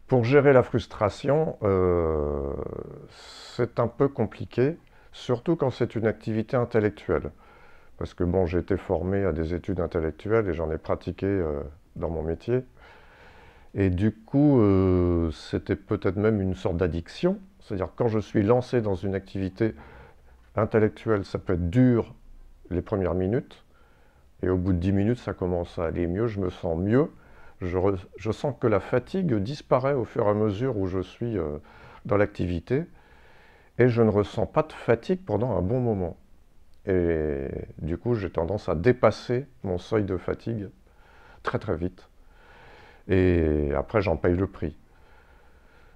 Pour gérer la frustration, c'est un peu compliqué, surtout quand c'est une activité intellectuelle. Parce que bon, j'ai été formé à des études intellectuelles et j'en ai pratiqué dans mon métier. Et du coup, c'était peut-être même une sorte d'addiction. C'est-à-dire quand je suis lancé dans une activité intellectuelle, ça peut être dur les premières minutes. Et au bout de 10 minutes, ça commence à aller mieux, je me sens mieux. Je sens que la fatigue disparaît au fur et à mesure où je suis dans l'activité. Et je ne ressens pas de fatigue pendant un bon moment. Et du coup, j'ai tendance à dépasser mon seuil de fatigue très très vite. Et après, j'en paye le prix.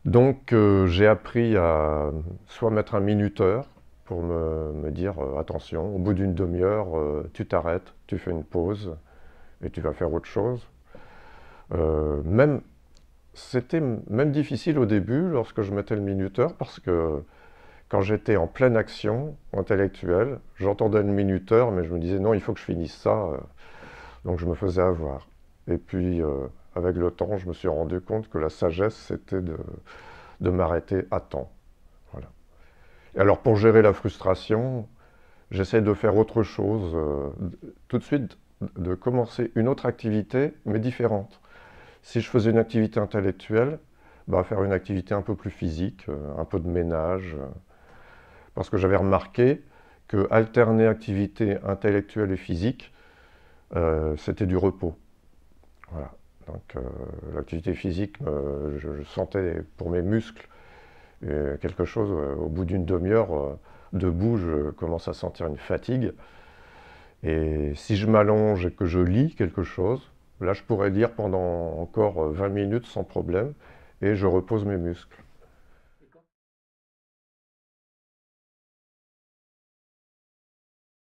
Donc, j'ai appris à soit mettre un minuteur pour me dire attention, au bout d'une demi-heure, tu t'arrêtes, tu fais une pause et tu vas faire autre chose. Euh, même, C'était même difficile au début lorsque je mettais le minuteur parce que quand j'étais en pleine action intellectuelle, j'entendais le minuteur, mais je me disais non, il faut que je finisse ça. Donc je me faisais avoir. Et puis, avec le temps, je me suis rendu compte que la sagesse, c'était de m'arrêter à temps. Voilà. Et alors, pour gérer la frustration, j'essaie de faire autre chose, tout de suite, de commencer une autre activité, mais différente. Si je faisais une activité intellectuelle, bah, faire une activité un peu plus physique, un peu de ménage, parce que j'avais remarqué que alterner activité intellectuelle et physique, c'était du repos. Voilà. Donc l'activité physique, je sentais pour mes muscles quelque chose, au bout d'une demi-heure, debout, je commence à sentir une fatigue. Et si je m'allonge et que je lis quelque chose, là je pourrais lire pendant encore 20 minutes sans problème et je repose mes muscles.